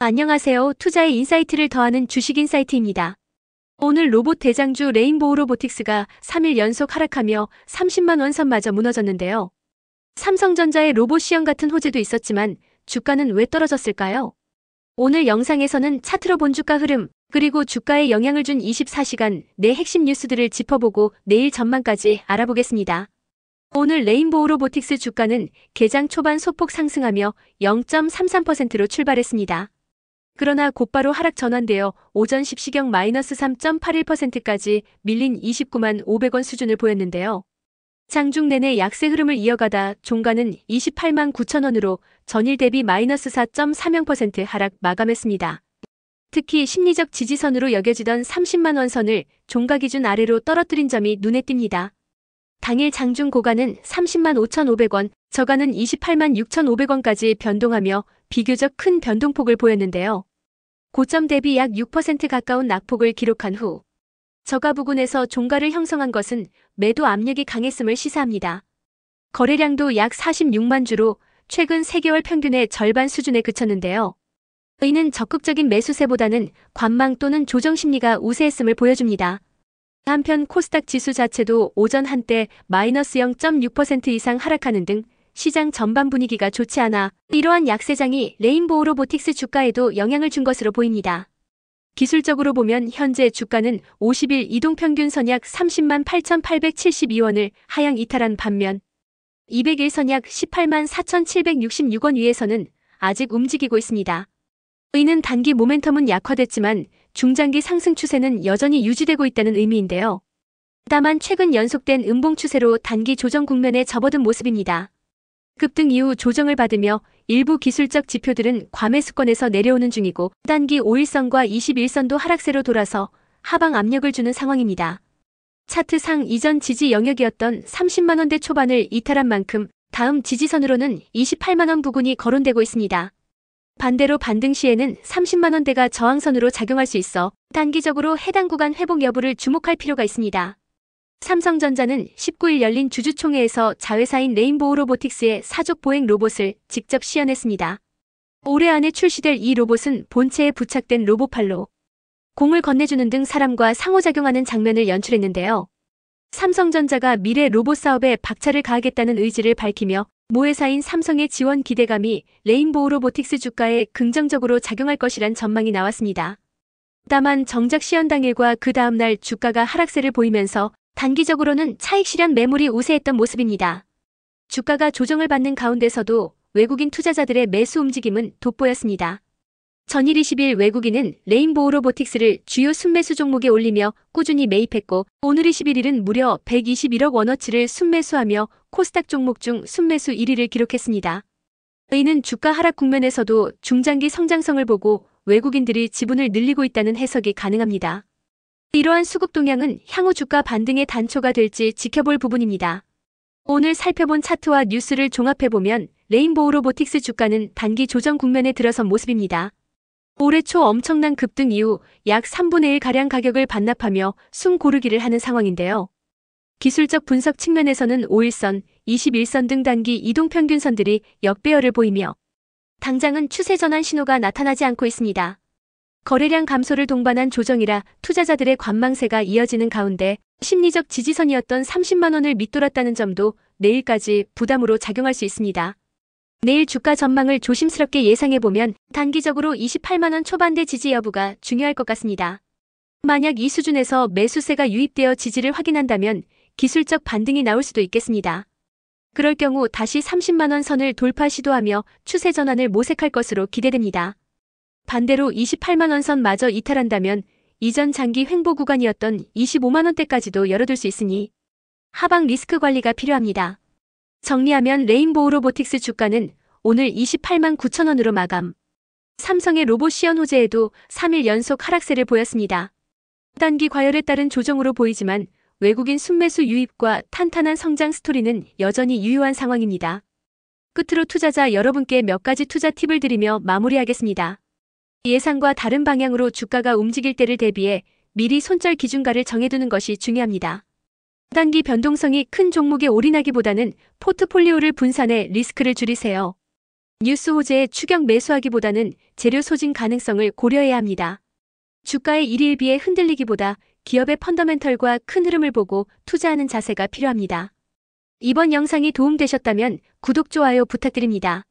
안녕하세요. 투자의 인사이트를 더하는 주식인사이트입니다. 오늘 로봇 대장주 레인보우 로보틱스가 3일 연속 하락하며 30만 원 선마저 무너졌는데요. 삼성전자의 로봇 시험 같은 호재도 있었지만 주가는 왜 떨어졌을까요? 오늘 영상에서는 차트로 본 주가 흐름, 그리고 주가에 영향을 준 24시간 내 핵심 뉴스들을 짚어보고 내일 전망까지 알아보겠습니다. 오늘 레인보우 로보틱스 주가는 개장 초반 소폭 상승하며 0.33%로 출발했습니다. 그러나 곧바로 하락 전환되어 오전 10시경 마이너스 3.81%까지 밀린 29만 500원 수준을 보였는데요. 장중 내내 약세 흐름을 이어가다 종가는 28만 9천 원으로 전일 대비 마이너스 4.30% 하락 마감했습니다. 특히 심리적 지지선으로 여겨지던 30만 원 선을 종가 기준 아래로 떨어뜨린 점이 눈에 띕니다. 당일 장중 고가는 30만 5,500원, 저가는 28만 6,500원까지 변동하며 비교적 큰 변동폭을 보였는데요. 고점 대비 약 6% 가까운 낙폭을 기록한 후 저가 부근에서 종가를 형성한 것은 매도 압력이 강했음을 시사합니다. 거래량도 약 46만 주로 최근 3개월 평균의 절반 수준에 그쳤는데요. 이는 적극적인 매수세보다는 관망 또는 조정 심리가 우세했음을 보여줍니다. 한편 코스닥 지수 자체도 오전 한때 마이너스 0.6% 이상 하락하는 등 시장 전반 분위기가 좋지 않아 이러한 약세장이 레인보우 로보틱스 주가에도 영향을 준 것으로 보입니다. 기술적으로 보면 현재 주가는 50일 이동평균선 약 30만 8,872원을 하향 이탈한 반면 200일선 약 18만 4,766원 위에서는 아직 움직이고 있습니다. 이는 단기 모멘텀은 약화됐지만 중장기 상승 추세는 여전히 유지되고 있다는 의미인데요. 다만 최근 연속된 음봉 추세로 단기 조정 국면에 접어든 모습입니다. 급등 이후 조정을 받으며 일부 기술적 지표들은 과매수권에서 내려오는 중이고 단기 5일선과 21선도 하락세로 돌아서 하방 압력을 주는 상황입니다. 차트상 이전 지지 영역이었던 30만원대 초반을 이탈한 만큼 다음 지지선으로는 28만원 부근이 거론되고 있습니다. 반대로 반등 시에는 30만원대가 저항선으로 작용할 수 있어 단기적으로 해당 구간 회복 여부를 주목할 필요가 있습니다. 삼성전자는 19일 열린 주주총회에서 자회사인 레인보우 로보틱스의 사족 보행 로봇을 직접 시연했습니다. 올해 안에 출시될 이 로봇은 본체에 부착된 로봇팔로 공을 건네주는 등 사람과 상호작용하는 장면을 연출했는데요. 삼성전자가 미래 로봇 사업에 박차를 가하겠다는 의지를 밝히며 모회사인 삼성의 지원 기대감이 레인보우 로보틱스 주가에 긍정적으로 작용할 것이란 전망이 나왔습니다. 다만 정작 시연 당일과 그 다음날 주가가 하락세를 보이면서 단기적으로는 차익 실현 매물이 우세했던 모습입니다. 주가가 조정을 받는 가운데서도 외국인 투자자들의 매수 움직임은 돋보였습니다. 전일 20일 외국인은 레인보우 로보틱스를 주요 순매수 종목에 올리며 꾸준히 매입했고 오늘 21일은 무려 121억 원어치를 순매수하며 코스닥 종목 중 순매수 1위를 기록했습니다. 이는 주가 하락 국면에서도 중장기 성장성을 보고 외국인들이 지분을 늘리고 있다는 해석이 가능합니다. 이러한 수급 동향은 향후 주가 반등의 단초가 될지 지켜볼 부분입니다. 오늘 살펴본 차트와 뉴스를 종합해보면 레인보우 로보틱스 주가는 단기 조정 국면에 들어선 모습입니다. 올해 초 엄청난 급등 이후 약 3분의 1가량 가격을 반납하며 숨 고르기를 하는 상황인데요. 기술적 분석 측면에서는 5일선, 21선 등 단기 이동평균선들이 역배열을 보이며 당장은 추세 전환 신호가 나타나지 않고 있습니다. 거래량 감소를 동반한 조정이라 투자자들의 관망세가 이어지는 가운데 심리적 지지선이었던 30만원을 밑돌았다는 점도 내일까지 부담으로 작용할 수 있습니다. 내일 주가 전망을 조심스럽게 예상해보면 단기적으로 28만원 초반대 지지 여부가 중요할 것 같습니다. 만약 이 수준에서 매수세가 유입되어 지지를 확인한다면 기술적 반등이 나올 수도 있겠습니다. 그럴 경우 다시 30만원 선을 돌파 시도하며 추세 전환을 모색할 것으로 기대됩니다. 반대로 28만원 선마저 이탈한다면 이전 장기 횡보 구간이었던 25만원대까지도 열어둘 수 있으니 하방 리스크 관리가 필요합니다. 정리하면 레인보우 로보틱스 주가는 오늘 28만 9천원으로 마감. 삼성의 로봇 시연 호재에도 3일 연속 하락세를 보였습니다. 단기 과열에 따른 조정으로 보이지만 외국인 순매수 유입과 탄탄한 성장 스토리는 여전히 유효한 상황입니다. 끝으로 투자자 여러분께 몇 가지 투자 팁을 드리며 마무리하겠습니다. 예상과 다른 방향으로 주가가 움직일 때를 대비해 미리 손절 기준가를 정해두는 것이 중요합니다. 단기 변동성이 큰 종목에 올인하기보다는 포트폴리오를 분산해 리스크를 줄이세요. 뉴스 호재에 추격 매수하기보다는 재료 소진 가능성을 고려해야 합니다. 주가의 일일비에 흔들리기보다 기업의 펀더멘털과 큰 흐름을 보고 투자하는 자세가 필요합니다. 이번 영상이 도움되셨다면 구독, 좋아요 부탁드립니다.